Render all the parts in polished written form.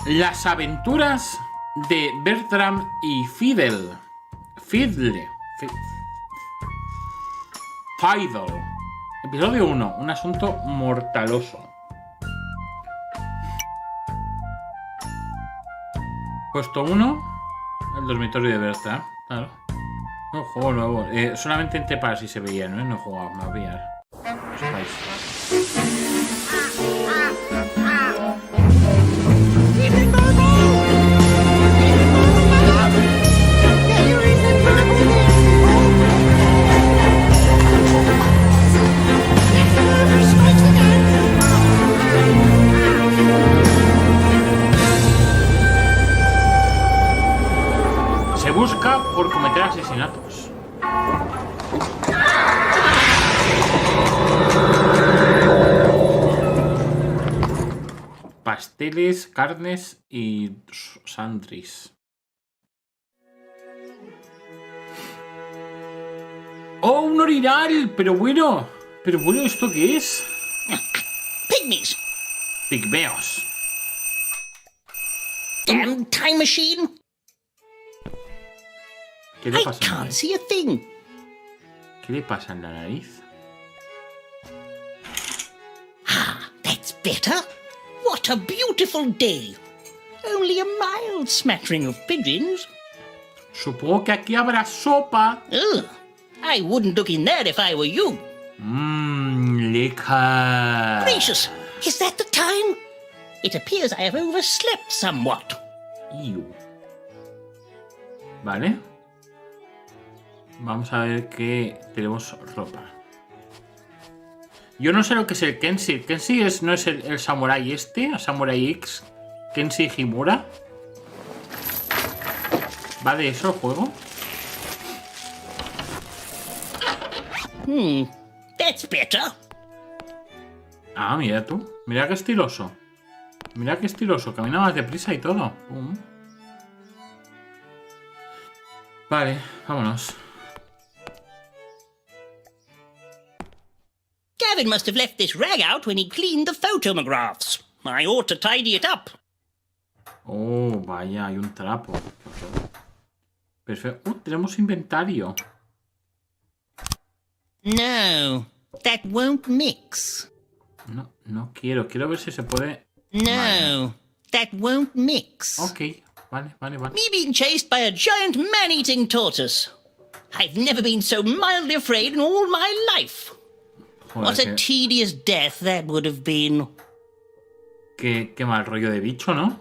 Las aventuras de Bertram y Fiddle. Fiddle. Episodio 1. Un asunto mortaloso. Puesto 1. El dormitorio de Bertram. Claro. No, juego nuevo. Solamente en Tepa si se veía, ¿no? No jugaba, me voy a ver. Se busca por cometer asesinatos. Pasteles, carnes y sandris. ¡Oh, un orinal! Pero bueno, ¿esto qué es? Pygmies! Pigmeos. Damn time machine! ¿Qué le I pasa? can't see a thing. ¿Qué le pasa en la nariz? Ah, that's better. What a beautiful day. Only a mild smattering of pigeons. Supongo que aquí habrá sopa. Ugh, I wouldn't look in there if I were you. Lecker. Gracious, is that the time? It appears I have overslept somewhat. Ew. Vale. Vamos a ver que tenemos ropa. Yo no sé lo que es el Kenshi. El Kenshi no es el Samurai el Samurai X. Kenshi Himura. ¿Va de eso el juego? That's better. Ah, mira tú. Mira qué estiloso. Mira qué estiloso. Camina más deprisa y todo. Vale, vámonos. Gavin must have left this rag out when he cleaned the photomographs. I ought to tidy it up. Oh, vaya, hay un trapo. Perfecto. Tenemos inventario. No, that won't mix. No quiero. Quiero ver si se puede... No, vale. That won't mix. Ok, vale. Me being chased by a giant man-eating tortoise. I've never been so mildly afraid in all my life. Joder, What a tedious death that would have been. Qué mal rollo de bicho, ¿no?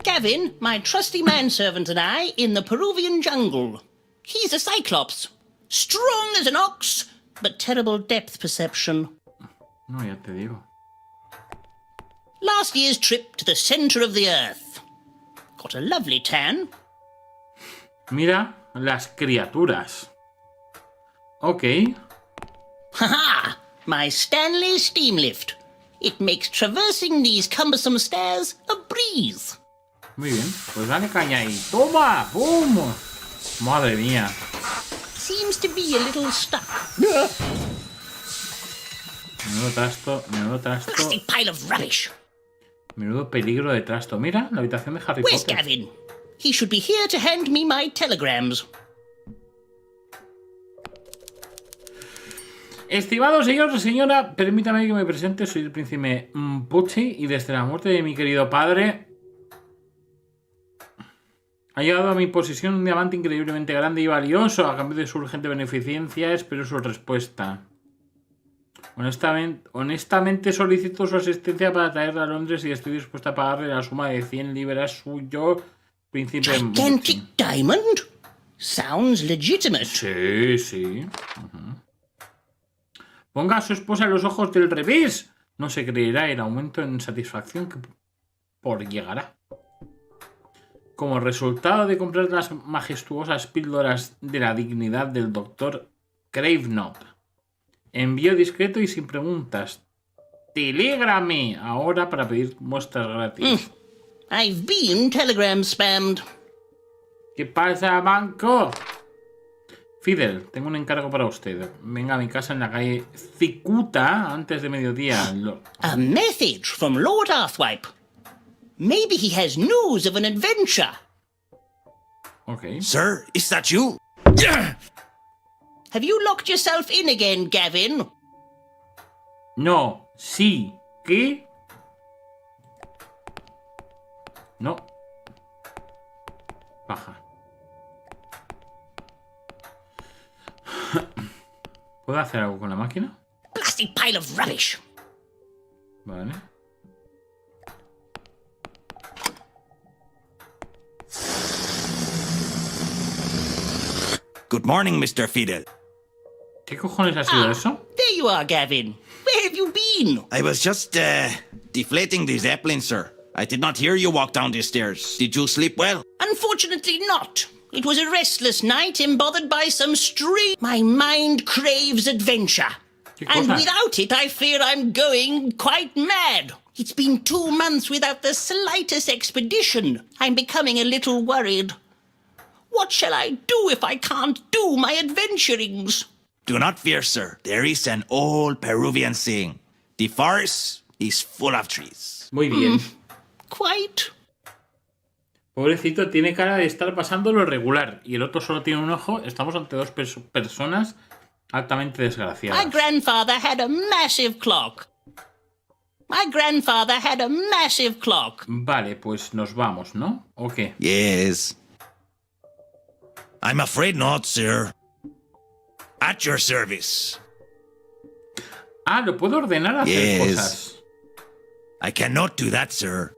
Gavin, my trusty manservant, and I in the Peruvian jungle. He's a cyclops. Strong as an ox, but terrible depth perception. No, ya te digo. Last year's trip to the center of the earth. Got a lovely tan. Mira las criaturas. Ok. Haha! My Stanley steam lift. It makes traversing these cumbersome stairs a breeze. Muy bien. Pues dale caña ahí. ¡Toma! ¡Bum! Madre mía. Seems to be a little stuck. Menudo trasto. Nasty pile of rubbish. Menudo peligro de trasto. Mira, la habitación de Harry Where's Potter. Gavin? He should be here to hand me my telegrams. Estimado señor o señora, permítame que me presente. Soy el príncipe Pucci y desde la muerte de mi querido padre ha llegado a mi posesión un diamante increíblemente grande y valioso. A cambio de su urgente beneficencia, espero su respuesta. Honestamente solicito su asistencia para traerla a Londres y estoy dispuesta a pagarle la suma de 100 libras suyo, príncipe Gigantic Pucci. diamond? Sounds legitimate. Sí. Ponga a su esposa en los ojos del revés. No se creerá el aumento en satisfacción que por llegará. Como resultado de comprar las majestuosas píldoras de la dignidad del doctor Cravenot. Envío discreto y sin preguntas. Telégrame ahora para pedir muestras gratis. I've been telegram spammed. ¿Qué pasa, banco? Fiddle, tengo un encargo para usted. Venga a mi casa en la calle Cicuta antes de mediodía. A message from Lord Arthwipe. Maybe he has news of an adventure. Ok. Sir, is that you? Have you locked yourself in again, Gavin? No, sí, ¿qué? No. Baja. ¿Puedo hacer algo con la máquina? Blasted pile of rubbish. Vale. Good morning, Mr. Fidel. ¿Qué cojones ha sido eso? There you are, Gavin. Where have you been? I was just, deflating the Zeppelin, sir. I did not hear you walk down the stairs. Did you sleep well? Unfortunately not. It was a restless night, embothered by some strange... My mind craves adventure. And without it, I fear I'm going quite mad. It's been 2 months without the slightest expedition. I'm becoming a little worried. What shall I do if I can't do my adventurings? Do not fear, sir. There is an old Peruvian saying. The forest is full of trees. Muy bien. Quite. Pobrecito, tiene cara de estar pasando lo regular. Y el otro solo tiene un ojo. Estamos ante dos personas altamente desgraciadas. My grandfather had a massive clock. Vale, pues nos vamos, ¿no? ¿O qué? Yes. I'm afraid not, sir. At your service. Ah, lo puedo ordenar a hacer Yes. cosas. I cannot do that, sir.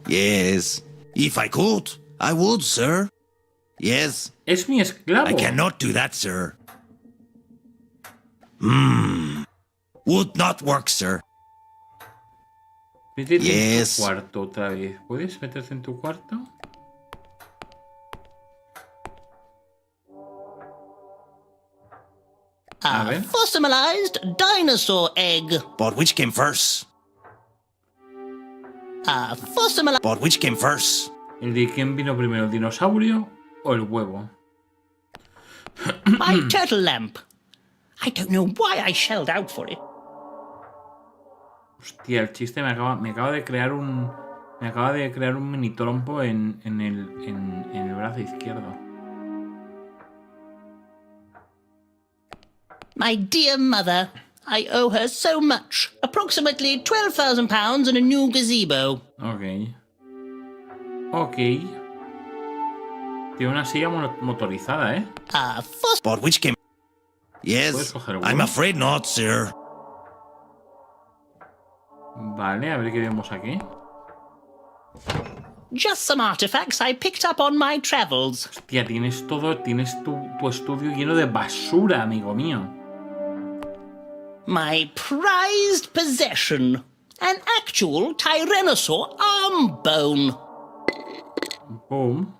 Yes. If I could, I would, sir. Yes. Es mi esclavo. I cannot do that, sir. Would not work, sir. Métete Yes. en tu cuarto otra vez. ¿Puedes meterte en tu cuarto? A ver. Fossilized dinosaur egg. But which came first? But which came first? ¿El de quién vino primero, el dinosaurio o el huevo? My turtle lamp. I don't know why I shelled out for it. Hostia, el chiste me acaba de crear un... Me acaba de crear un mini trompo en el brazo izquierdo. My dear mother. I owe her so much. Approximately £12,000 and a new gazebo. Ok. Ok. Tiene una silla motorizada, ¿eh? But which came... ¿Puedes Yes. coger el I'm huevo? afraid not, sir. Vale, a ver qué vemos aquí. Just some artifacts I picked up on my travels. Hostia, tienes todo... Tienes tu estudio lleno de basura, amigo mío. My prized possession. An actual Tyrannosaur arm bone. Boom.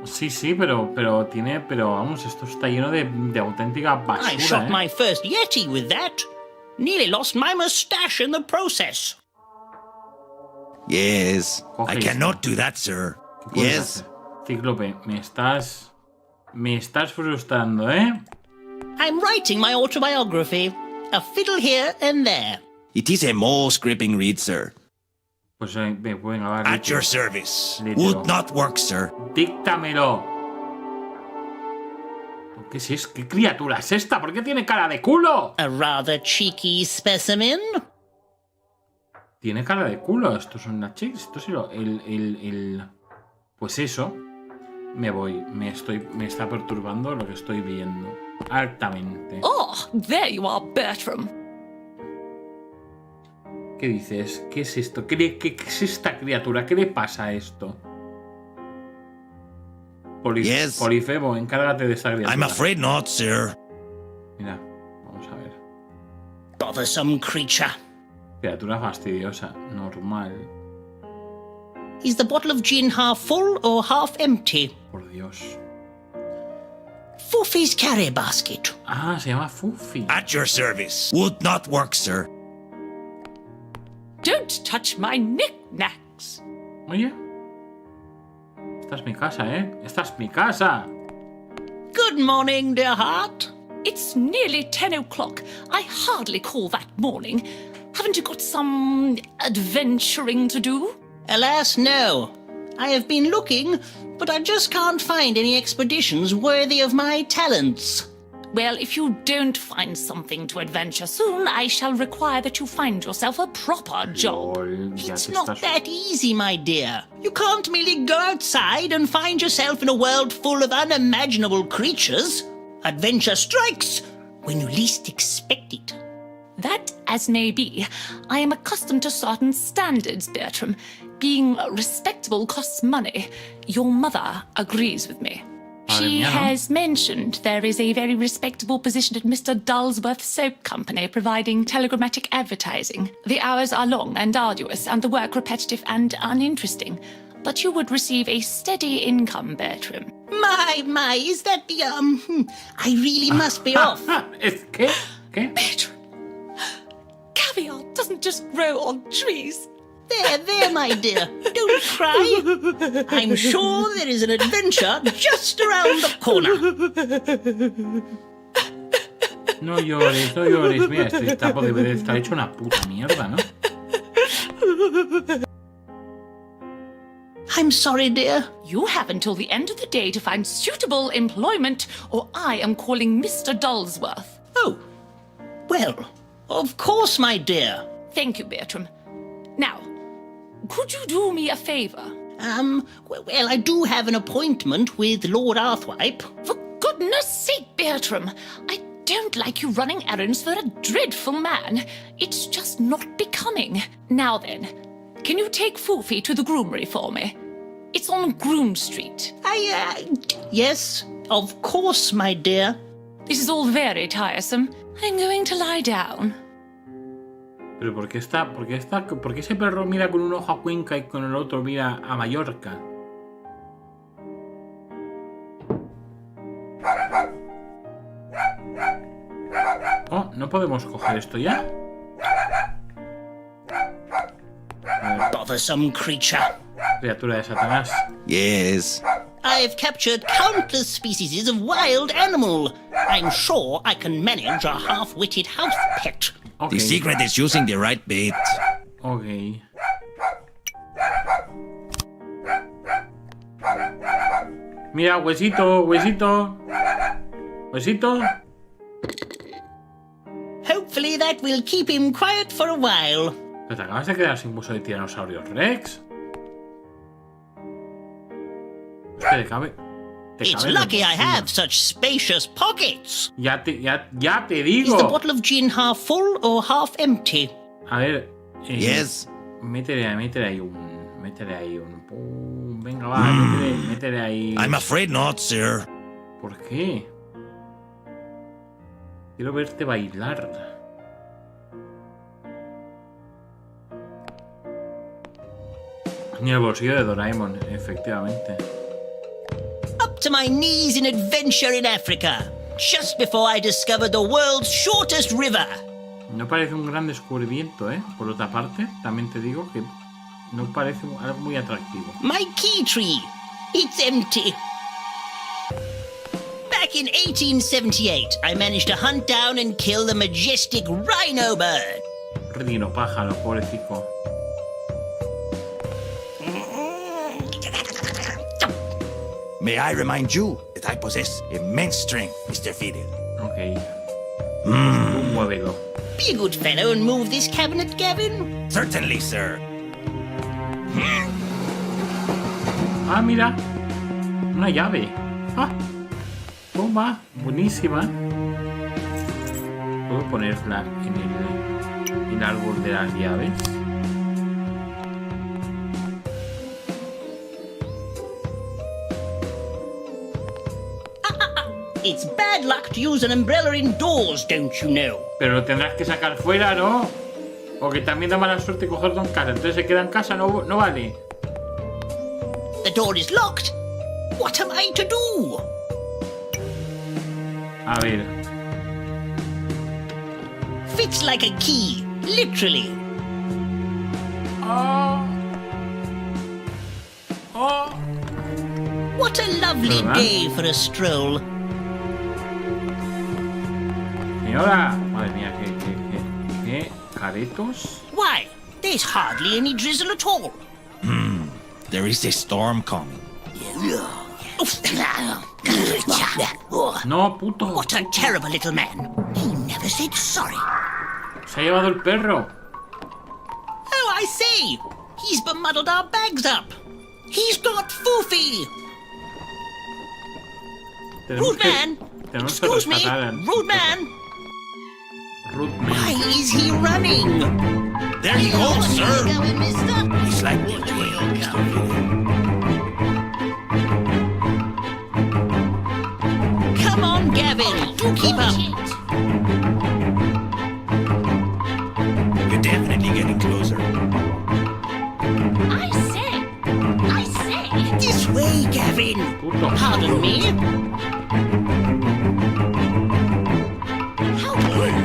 Sí, pero tiene... Pero vamos, esto está lleno de auténtica basura, I shot ¿eh? my first Yeti with that. Nearly lost my mustache in the process. Yes. Coge I esto. cannot do that, sir. ¿Qué puedes Yes. hacer? Cíclope, me estás frustrando, ¿eh? I'm writing my autobiography. A fiddle here and there. It is a most gripping read, sir. Pues venga, va. At your service. Little. Would not work, sir. Díctamelo. ¿Qué es? ¿Qué criatura es esta? ¿Por qué tiene cara de culo? A rather cheeky specimen. Tiene cara de culo. Esto es una chica. Esto sí lo... Pues eso. Me voy. Me está perturbando lo que estoy viendo. Altamente. Oh, there you are, Bertram. ¿Qué dices? ¿Qué es esto? ¿Qué es esta criatura? ¿Qué le pasa a esto? Yes. Polifemo, encárgate de esa criatura. I'm afraid not, sir. Mira, vamos a ver. Bothersome creature. Criatura fastidiosa. Normal. Is the bottle of gin half full or half empty? Por Dios. Foofy's carry basket. Ah, se llama Fufi. At your service. Would not work, sir. Don't touch my knickknacks. Oye. Esta es mi casa, ¿eh? Esta es mi casa. Good morning, dear heart. It's nearly 10 o'clock. I hardly call that morning. Haven't you got some adventuring to do? Alas, no. I have been looking, but I just can't find any expeditions worthy of my talents. Well, if you don't find something to adventure soon, I shall require that you find yourself a proper job. Lol, ya It's te not estás- that easy, my dear. You can't merely go outside and find yourself in a world full of unimaginable creatures. Adventure strikes when you least expect it. That as may be, I am accustomed to certain standards, Bertram. Being respectable costs money. Your mother agrees with me. Madre She mía, ¿no? has mentioned there is a very respectable position at Mr. Dullsworth Soap Company providing telegrammatic advertising. The hours are long and arduous, and the work repetitive and uninteresting. But you would receive a steady income, Bertram. My, is that the, I really must be off. ¿Es que? ¿Qué? Bertram, caviar doesn't just grow on trees. There, my dear. Don't cry. I'm sure there is an adventure just around the corner. No llores, no llores. Mira, este tapo debe de estar hecho una puta mierda, ¿no? I'm sorry, dear. You have until the end of the day to find suitable employment, or I am calling Mr. Dullsworth. Oh, well, of course, my dear. Thank you, Bertram. Now, could you do me a favour? Well, I do have an appointment with Lord Arthwipe. For goodness sake, Bertram, I don't like you running errands for a dreadful man. It's just not becoming. Now then, can you take Foofy to the groomery for me? It's on Groom Street. Yes, of course, my dear. This is all very tiresome. I'm going to lie down. Pero ¿por qué ese perro mira con un ojo a Cuenca y con el otro mira a Mallorca? Oh, ¿no podemos coger esto ya? Bothersome creature. Criatura de Satanás. Yes. I've captured countless species of wild animal. I'm sure I can manage a half-witted house pet. Ok, The secret is using the right bait. ok. Mira, huesito, huesito. Huesito. Hopefully that will keep him quiet for a while. Pero te acabas de quedar sin hueso de tiranosaurio Rex. Te cabe. It's lucky I have such spacious pockets. Ya te Is digo. the bottle of gin half full or half empty? A ver. Yes. Métele ahí un. Pum, venga, va, métele ahí. I'm afraid not, sir. ¿Por qué? Quiero verte bailar. Ni el bolsillo de Doraemon, efectivamente. Up to my knees in adventure in Africa, just before I discovered the world's shortest river. No parece un gran descubrimiento, ¿eh? Por otra parte, también te digo que no parece algo muy atractivo. My key tree. It's empty. Back in 1878, I managed to hunt down and kill the majestic rhino bird. Rino pájaro, pobrecito. May I remind you that I possess immense strength, Mr. Fiddle. Ok. Muévelo. Be a good fellow and move this cabinet, Gavin. Certainly, sir. Ah, mira. Una llave. Ah. Toma. Buenísima. ¿Puedo ponerla en el árbol de las llaves? It's bad luck to use an umbrella indoors, don't you know? Pero lo tendrás que sacar fuera, ¿no? O que también da mala suerte cogerlo en casa. Entonces se queda en casa, no vale. The door is locked. What am I to do? A ver. Fits like a key, literally. Oh. Oh. What a lovely ¿Verdad? day for a stroll. Señora. Madre mía, Caretos. Why, there's hardly any drizzle at all. There is a storm coming. No, puto. What a terrible little man. He never said sorry. Se ha llevado el perro. Oh, I see. He's bemuddled our bags up. He's got foofy. Rude man. Excuse me. Rude man. Rude man. Why is he running? There he goes, sir. Going, mister? He's like Come on, Gavin. Do keep up. You're definitely getting closer. I say. This way, Gavin. Puto. Pardon me.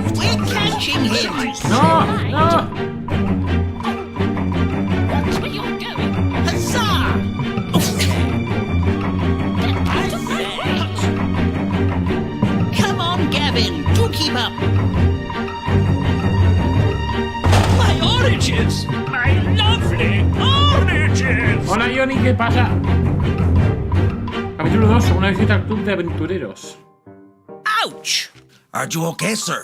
We're catching him. No, no. Watch where you're going. Huzzah! Come on, Gavin. Do keep up. My oranges! My lovely oranges! Hola, Johnny, ¿qué pasa? Capítulo 2, una visita al club de aventureros. Ouch! Are you okay, sir?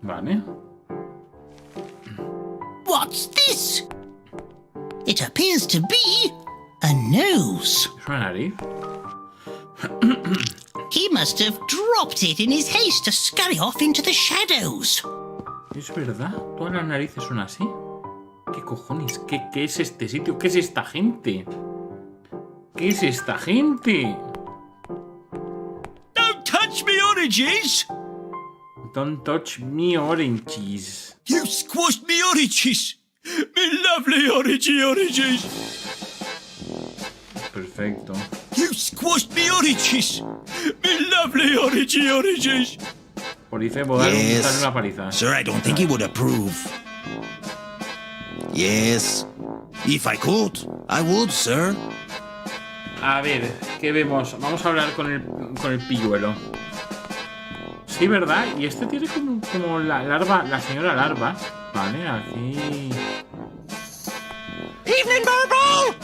Vale. What's this? It appears to be a nose. Es una nariz. He must have dropped it in his haste to scurry off into the shadows. Es verdad, todas las narices son así. ¿Qué cojones? ¿Qué es este sitio? ¿Qué es esta gente? ¿Qué es esta gente? Don't touch me oranges! Don't touch me oranges. You squashed me oranges! Me lovely oranges! Perfecto. You squashed me oranges! Me lovely oranges! Police, puedo darle Yes. una paliza. Sir, I don't think he would approve. Yes. If I could, I would, sir. A ver, ¿qué vemos? Vamos a hablar con el pilluelo. Sí, ¿verdad? Y este tiene como la larva, la señora larva. Vale, aquí... Evening, Burble!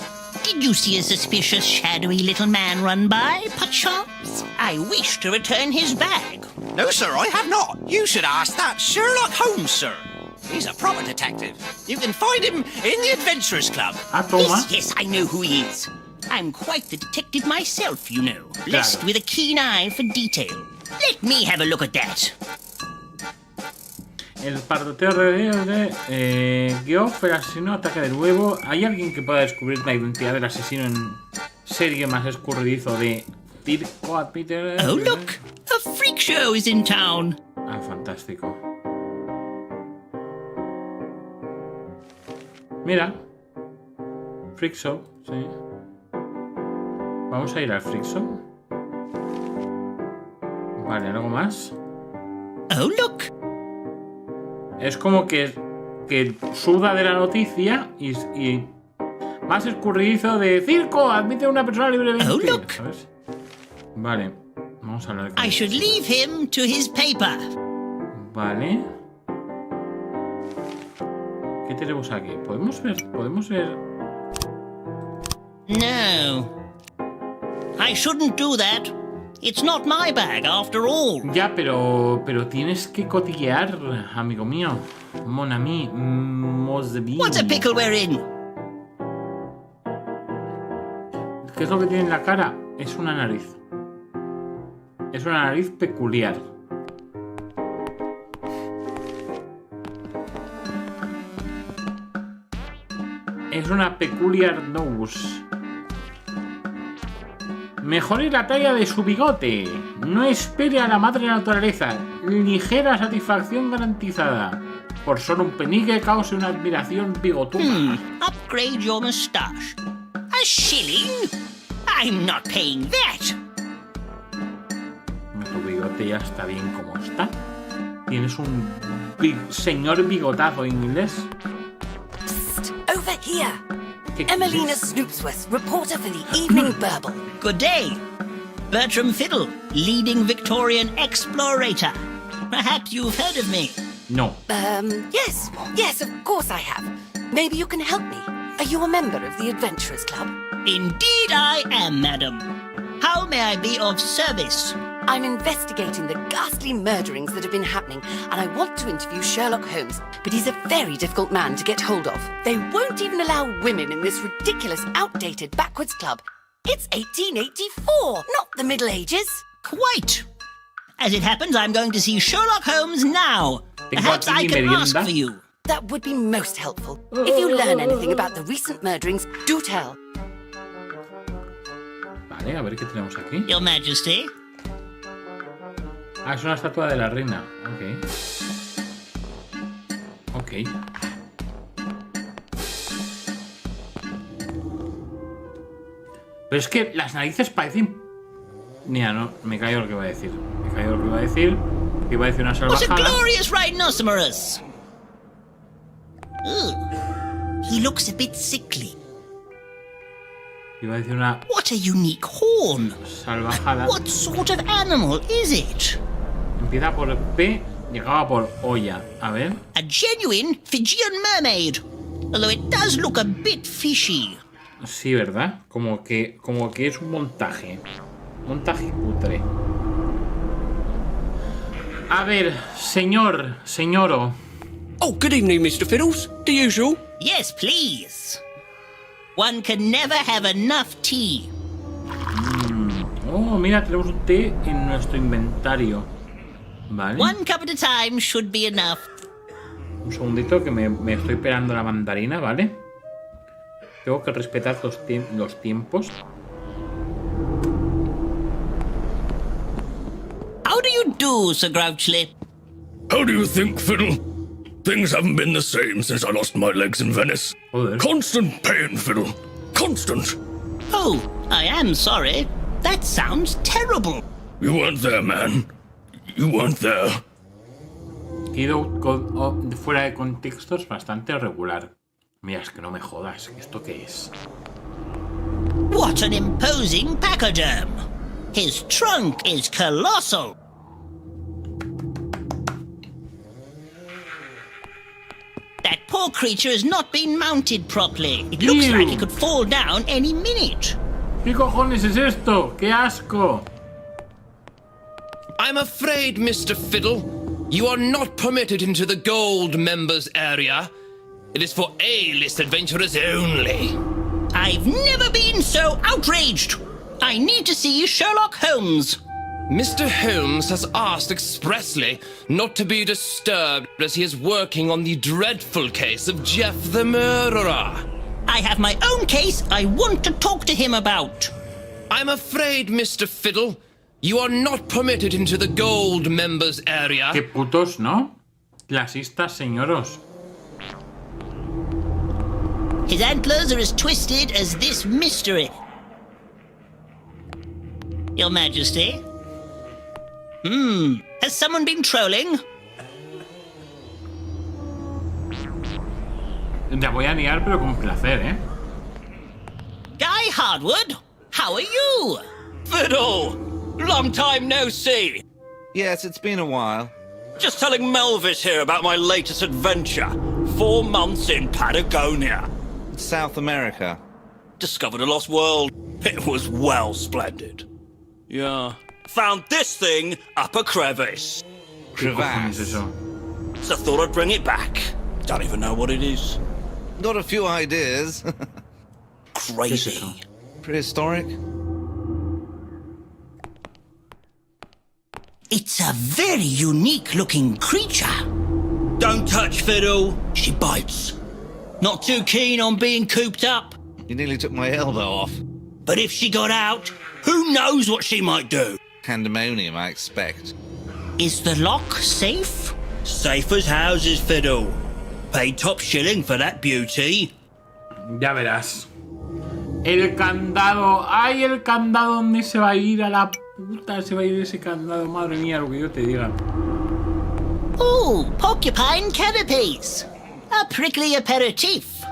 Did you see a suspicious, shadowy little man run by, perchance? I wish to return his bag. No, sir, I have not. You should ask that Sherlock Holmes, sir. He's a proper detective. You can find him in the Adventurers Club. Ah, toma. Yes, I know who he is. I'm quite the detective myself, you know. Blessed with a keen eye for detail. Let me have a look at that. El parloteo de Geoff, el asesino, ataca de nuevo. ¿Hay alguien que pueda descubrir la identidad del asesino en serie más escurridizo de circo? Peter? Oh, look! A freak show is in town. Ah, fantástico. Mira. Freak show, sí. Vamos a ir al freak show. Vale, ¿algo más? Oh, look! Es como que suda de la noticia y más escurridizo de circo, admite a una persona libremente. Oh, look. ¿Sabes? Vale, vamos a hablar con I should leave him to his paper. Vale. ¿Qué tenemos aquí? Podemos ver. No. I shouldn't do that. It's not my bag, after all. Ya, pero tienes que cotillear, amigo mío. Mon ami, Mosby. What a pickle we're in. ¿Qué es lo que tiene en la cara? Es una nariz. Es una nariz peculiar. Es una peculiar nose. Mejore la talla de su bigote. No espere a la madre naturaleza. Ligera satisfacción garantizada. Por solo un penique cause una admiración bigotuda. Upgrade your moustache. A shilling? I'm not paying that. Tu bigote ya está bien como está. Tienes un señor bigotazo inglés. Psst, over here. ¿Qué Emelina quieres? Snoopsworth, reporter for the Evening Burble. Good day. Bertram Fiddle, leading Victorian explorator. Perhaps you've heard of me. No. Yes, of course I have. Maybe you can help me. Are you a member of the Adventurers Club? Indeed I am, madam. How may I be of service? I'm investigating the ghastly murderings that have been happening, and I want to interview Sherlock Holmes, but he's a very difficult man to get hold of. They won't even allow women in this ridiculous, outdated backwards club. It's 1884, not the Middle Ages. Quite. As it happens, I'm going to see Sherlock Holmes now. Perhaps I can ask for you. That would be most helpful. If you learn anything about the recent murderings, do tell. Vale, a ver qué tenemos aquí. Your Majesty. Ah, es una estatua de la reina. Ok. Pero es que las narices parecen... Mira, no, me callo lo que iba a decir. Iba a decir una What a salvajada. glorious rhinoceros! Ugh. He looks a bit sickly. Iba a decir una What a unique horn! salvajada. What sort of animal is it? Empieza por P, llegaba por olla. A ver. A genuine Fijian mermaid, although it does look a bit fishy. Sí, ¿verdad? Como que es un montaje. Montaje cutre. A ver, señoro. Oh, good evening, Mr. Fiddles. The usual. Yes, please. One can never have enough tea. Oh, mira, tenemos un té en nuestro inventario. Vale. One cup at a time should be enough. Un segundito que me estoy pelando la mandarina, ¿vale? Tengo que respetar los tiempos. How do you do, Sir Grouchly? How do you think, Fiddle? Things haven't been the same since I lost my legs in Venice. Joder. Constant pain, Fiddle. Constant. Oh, I am sorry. That sounds terrible. You weren't there, man. You weren't there. Ido fuera de contexto es bastante regular. Mira, es que no me jodas. ¿Esto qué es? What an imposing pachyderm. His trunk is colossal. That poor creature has not been mounted properly. It looks Ew. like it could fall down any minute. ¿Qué cojones es esto? ¡Qué asco! I'm afraid, Mr. Fiddle, you are not permitted into the gold members area. It is for A-list adventurers only. I've never been so outraged. I need to see Sherlock Holmes. Mr. Holmes has asked expressly not to be disturbed as he is working on the dreadful case of Jeff the Murderer. I have my own case I want to talk to him about. I'm afraid, Mr. Fiddle, you are not permitted into the gold members area. ¡Qué putos, ¿no? Clasistas, señoros. His antlers are as twisted as this mystery. Your Majesty? Has someone been trolling? Te voy a liar, pero con placer, ¿eh? Guy Hardwood, how are you? Fiddle! Long time no see. Yes, it's been a while. Just telling Melvis here about my latest adventure. 4 months in Patagonia. South America. Discovered a lost world. It was well splendid. Yeah. Found this thing up a crevice. ¿Qué cojones es Crevasse. eso? So thought I'd bring it back. Don't even know what it is. Got a few ideas. ¿Qué es eso? Crazy. Prehistoric? It's a very unique looking creature. Don't touch Fiddle. She bites. Not too keen on being cooped up. You nearly took my elbow off. But if she got out, who knows what she might do? Pandemonium, I expect. Is the lock safe? Safe as houses, Fiddle. Paid top shilling for that beauty. Ya verás. El candado. ¡Ay, el candado! ¿Dónde se va a ir? A la puta se va a ir ese candado. Madre mía, lo que yo te diga. Ooh, porcupine canopies. A prickly aperitif.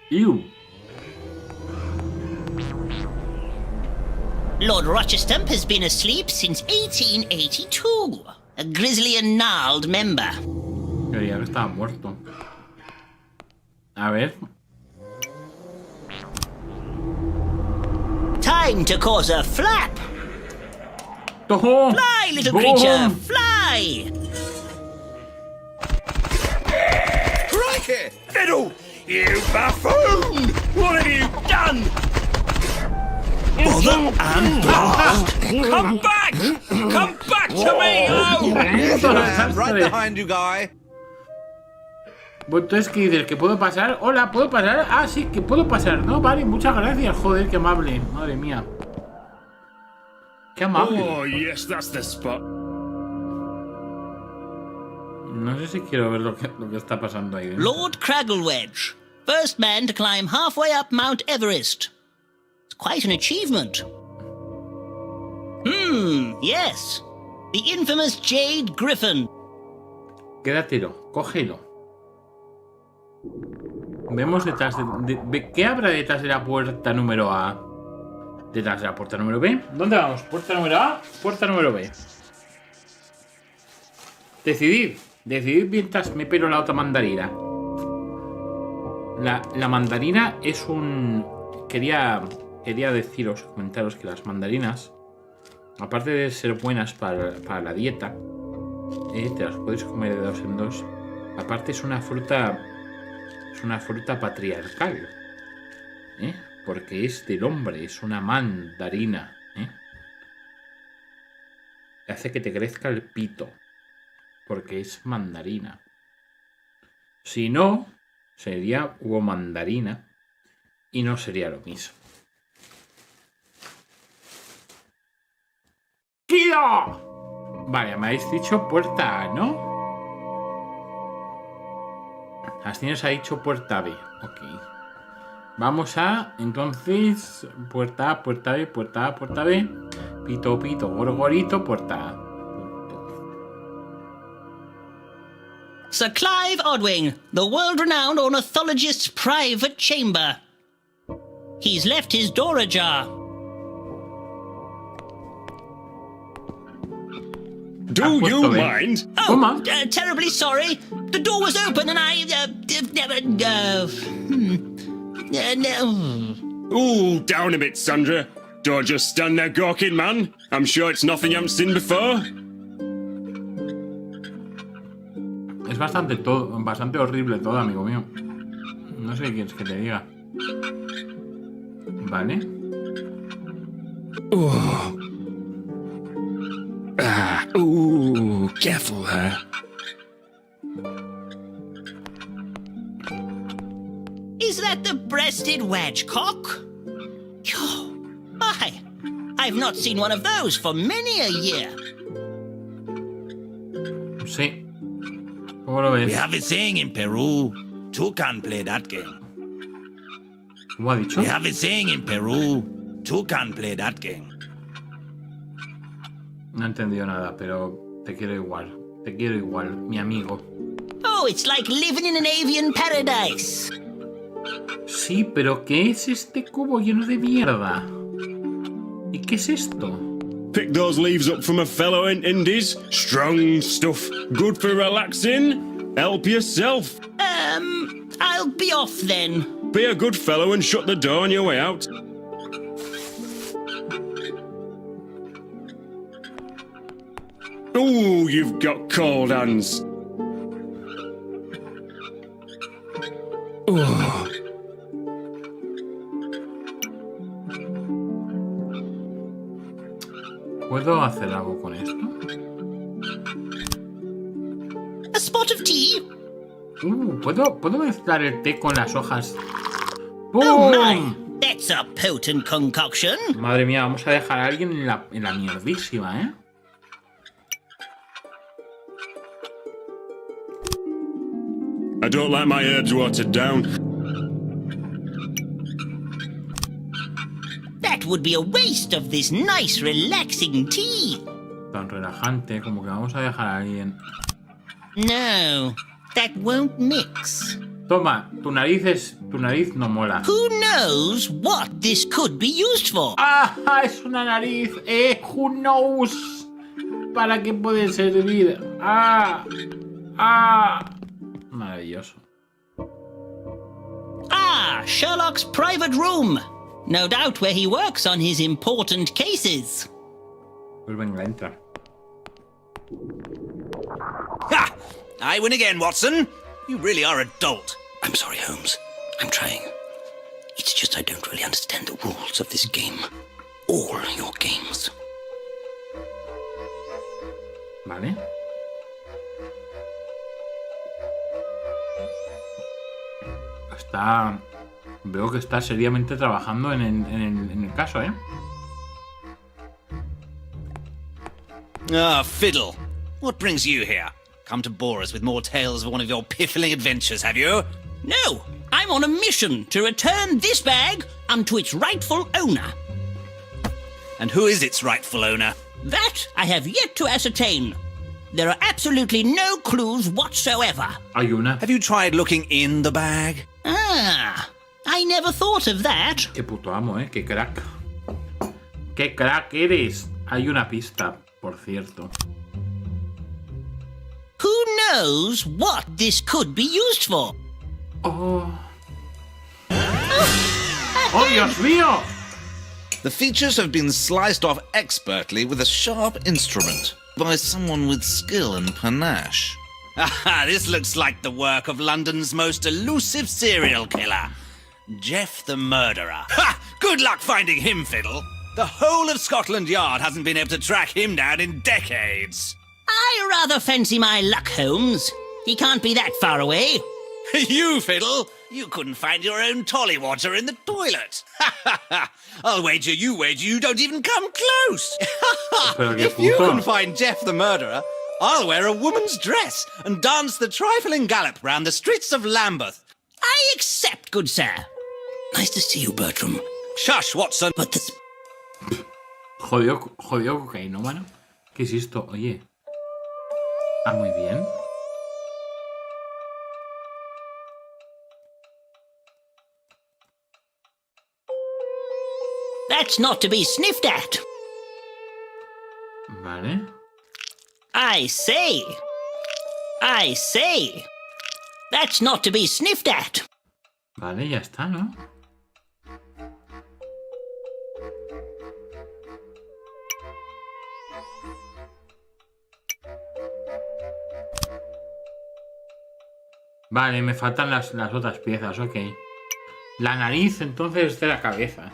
Ew. Lord Rochestamp has been asleep since 1882. A grisly and gnarled member. Creía que estaba muerto. A ver. Time to cause a flap. ¡Tojo! Fly, little ¡Boom! creature, fly! Crikey! Fiddle! You buffoon! What have you done? Bother and blast! Come back! Come back to me! Oh! Yes, I am. Right behind you, guy. Bueno, entonces, ¿qué dices? ¿Que puedo pasar? Hola, ¿puedo pasar? Ah, sí, que puedo pasar, ¿no? Vale, muchas gracias. Joder, qué amable. Madre mía. Qué amable. Oh, yes, that's the spot. No sé si quiero ver lo que está pasando ahí dentro. Lord Cragglewedge, first man to climb halfway up Mount Everest. It's quite an achievement. Yes. The infamous Jade Griffin. Quédatelo, cógelo. Vemos detrás ¿qué habrá detrás de la puerta número A? Detrás de la puerta número B. ¿Dónde vamos? ¿Puerta número A? Puerta número B. Decidid mientras me pelo la otra mandarina. La mandarina es un... Quería comentaros que las mandarinas, aparte de ser buenas para la dieta, te las puedes comer de 2 en 2. Aparte es una fruta patriarcal, porque es del hombre, es una mandarina, hace que te crezca el pito, porque es mandarina. Si no, sería mandarina y no sería lo mismo. ¡Kido! Vale, me habéis dicho puerta A, ¿no? Así nos ha dicho puerta B. Ok. Vamos a, entonces, puerta A, puerta B, puerta A, puerta B. Pito, pito, gorgorito, puerta A. Sir Clive Odwing, the world-renowned ornithologist's private chamber. He's left his door ajar. Do you mind? Oh, terribly sorry. The door was open and I, no. Ooh, down a bit, Sandra. Don't just stand there gawking, man. I'm sure it's nothing you haven't seen before. Es bastante horrible todo, amigo mío. No sé qué quieres que te diga. Vale. Ooh, careful there. Is that the breasted wedgecock? Why, I've not seen one of those for many a year. Sí. ¿Cómo lo ves? We have a saying in Peru, two can't play that game. ¿Cómo ha dicho? We have a saying in Peru, two can't play that game. No he entendido nada, pero te quiero igual. Te quiero igual, mi amigo. Oh, it's like living in an avian paradise. Sí, pero ¿qué es este cubo lleno de mierda? ¿Y qué es esto? Pick those leaves up from a fellow in Indies. Strong stuff. Good for relaxing. Help yourself. I'll be off then. Be a good fellow and shut the door on your way out. Ooh, you've got cold hands. Ooh. ¿Puedo hacer algo con esto? A spot of tea? ¿Puedo mezclar el té con las hojas? Oh ¡Pum! my, that's a potent concoction. Madre mía, vamos a dejar a alguien en la mierdísima, ¿eh? I don't like my herbs watered down. That would be a waste of this nice, relaxing tea. Tan relajante, como que vamos a dejar a alguien. No, that won't mix. Toma, tu nariz no mola. Who knows what this could be used for? ¡Ah! Es una nariz. Who knows? ¿Para qué puede servir? ¡Ah! ¡Ah! Maravilloso. Ah, Sherlock's private room. No doubt where he works on his important cases. Pues venga, entra. Ha! I win again, Watson. You really are a dolt. I'm sorry, Holmes. I'm trying. It's just I don't really understand the rules of this game. All your games. Vale. Veo que está seriamente trabajando en el caso, ¿eh? Ah, fiddle. What brings you here? Come to bore us with more tales of one of your piffling adventures, have you? No, I'm on a mission to return this bag unto its rightful owner. And who is its rightful owner? That I have yet to ascertain. There are absolutely no clues whatsoever. Hay una. Have you tried looking in the bag? Ah, I never thought of that. Qué puto amo, ¿eh? Qué crack. Qué crack eres. Hay una pista, por cierto. Who knows what this could be used for? Oh. ¡Oh, Dios mío! The features have been sliced off expertly with a sharp instrument by someone with skill and panache. Ah, this looks like the work of London's most elusive serial killer, Jeff the Murderer. Ha! Good luck finding him, Fiddle. The whole of Scotland Yard hasn't been able to track him down in decades. I rather fancy my luck, Holmes. He can't be that far away. You, Fiddle, you couldn't find your own tollywater in the toilet. I'll wager you don't even come close. If you can find Jeff the Murderer, I'll wear a woman's dress and dance the trifling gallop round the streets of Lambeth. I accept, good sir. Nice to see you, Bertram. Shush, Watson. But this... Jodido cocainómano. ¿Qué es esto? Oye. Ah, muy bien. That's not to be sniffed at. Vale. I say. That's not to be sniffed at. Vale, ya está, ¿no? Vale, me faltan las otras piezas, ok. La nariz, entonces, de la cabeza.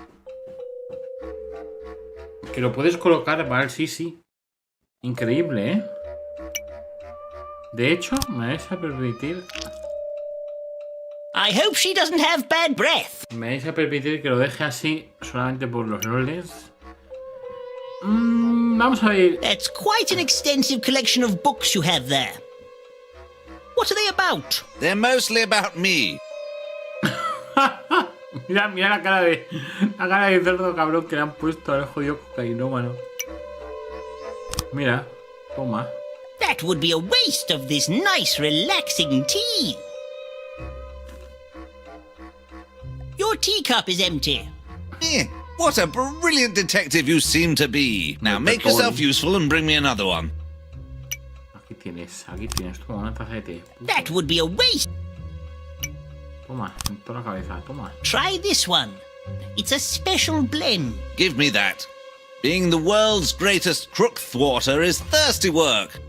Que lo puedes colocar, vale, sí. Increíble, ¿eh? De hecho, me vais a permitir... I hope she doesn't have bad breath. Me vais a permitir que lo deje así, solamente por los roles. Vamos a ver... That's quite an extensive collection of books you have there. What are they about? They're mostly about me. Mira la cara de cerdo cabrón que le han puesto al jodido cocainómano. Mira, toma. That would be a waste of this nice, relaxing tea. Your teacup is empty. What a brilliant detective you seem to be. Now make yourself useful and bring me another one. Aquí tienes, toma una taza de té. That would be a waste. Toma, en toda la cabeza, toma. Try this one. It's a special blend. Give me that. Being the world's greatest crook thwarter is thirsty work.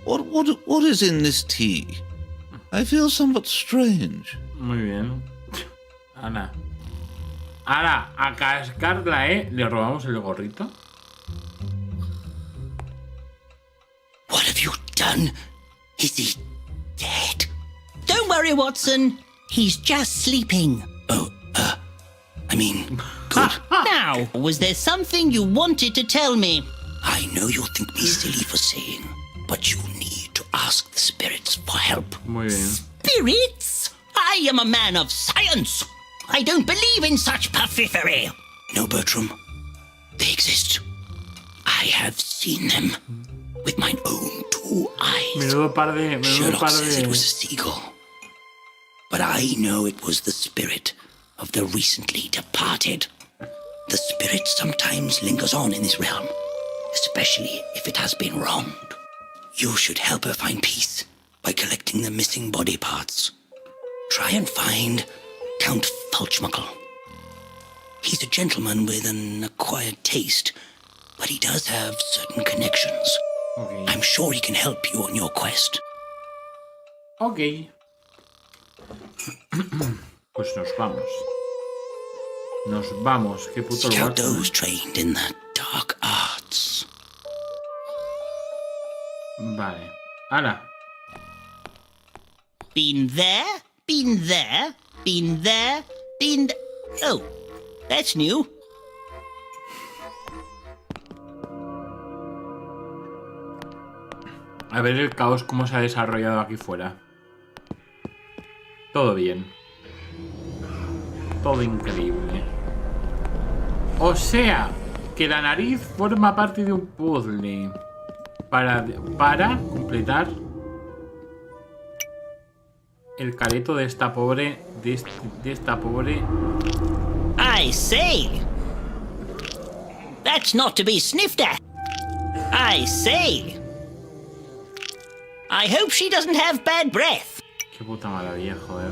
What is in this tea? I feel somewhat strange. Muy bien. Ahora, a cascarla, le robamos el gorrito. What have you done? Is he dead? Don't worry, Watson. He's just sleeping. Oh, I mean, good. Now, was there something you wanted to tell me? I know you'll think me silly for saying, but you need to ask the spirits for help. Muy bien. Spirits? I am a man of science. I don't believe in such puffery. No, Bertram. They exist. I have seen them with mine own two two eyes. Menudo par de... Sherlock says it was a seagull. But I know it was the spirit of the recently departed. The spirit sometimes lingers on in this realm, especially if it has been wronged. You should help her find peace by collecting the missing body parts. Try and find Count Fulchmuckle. He's a gentleman with an acquired taste, but he does have certain connections. Okay. I'm sure he can help you on your quest. Ok. Pues nos vamos. Nos vamos. Qué puto Seek out lugar. those trained in the dark arts. Vale. Ahora. Been there, been there, been there, been there. Oh, that's new. A ver el caos cómo se ha desarrollado aquí fuera. Todo bien. Todo increíble. O sea, que la nariz forma parte de un puzzle. Para completar el careto de esta pobre... De esta pobre... I say. That's not to be sniffed at. I say. I hope she doesn't have bad breath. Qué puta maravilla, joder.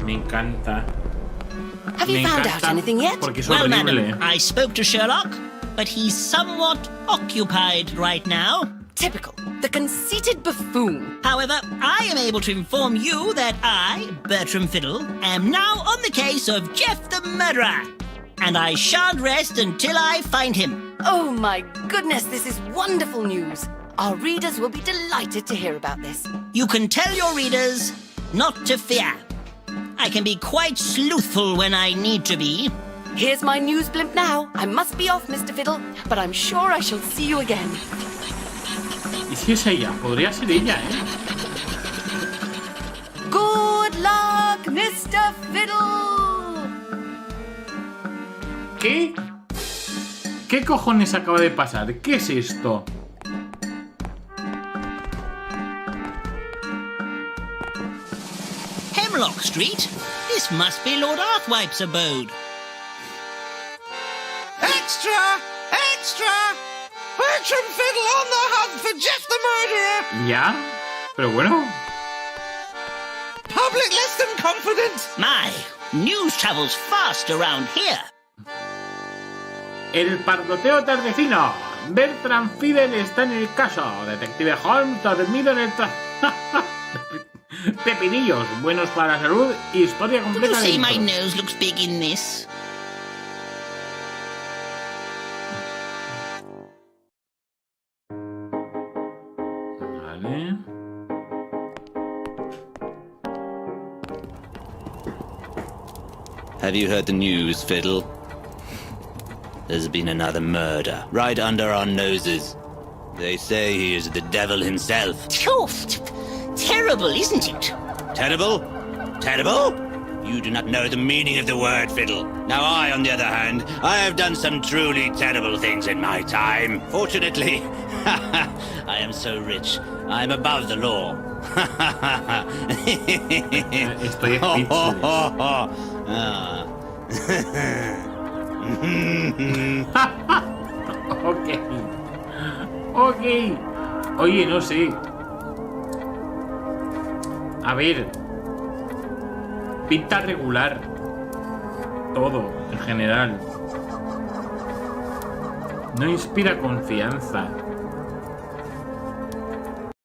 Me encanta. Have you found out anything yet? Porque es Well, horrible. madam, I spoke to Sherlock, but he's somewhat occupied right now. Typical. The conceited buffoon. However, I am able to inform you that I, Bertram Fiddle, am now on the case of Jeff the Murderer. And I shan't rest until I find him. Oh my goodness, this is wonderful news. Our readers will be delighted to hear about this. You can tell your readers not to fear. I can be quite sleuthful when I need to be. Here's my news blimp now. I must be off, Mr. Fiddle, but I'm sure I shall see you again. ¿Y si es ella? Podría ser ella, ¿eh? Good luck, Mr. Fiddle! ¿Qué? ¿Qué cojones acaba de pasar? ¿Qué es esto? Hemlock Street? This must be Lord Arthwipe's abode. Extra! Extra! Bertram Fiddle on the hunt for Jeff the Murderer! ¿Ya? Pero bueno. Public less than confident! My, news travels fast around here. El pardoteo tardecino. Bertram Fiddle está en el caso. Detective Holmes dormido en el Pepinillos, buenos para la salud. Historia Do you completa de see my intro. nose looks big in this? Vale. Have you heard the news, Fiddle? There's been another murder, right under our noses. They say he is the devil himself. Terrible, isn't it? Terrible? Terrible? You do not know the meaning of the word, Fiddle. Now I, on the other hand, I have done some truly terrible things in my time. Fortunately, I am so rich, I am above the law. Estoy speechless. Ok. Ok. Oye, no sé. A ver. Pinta regular. Todo, en general. No inspira confianza.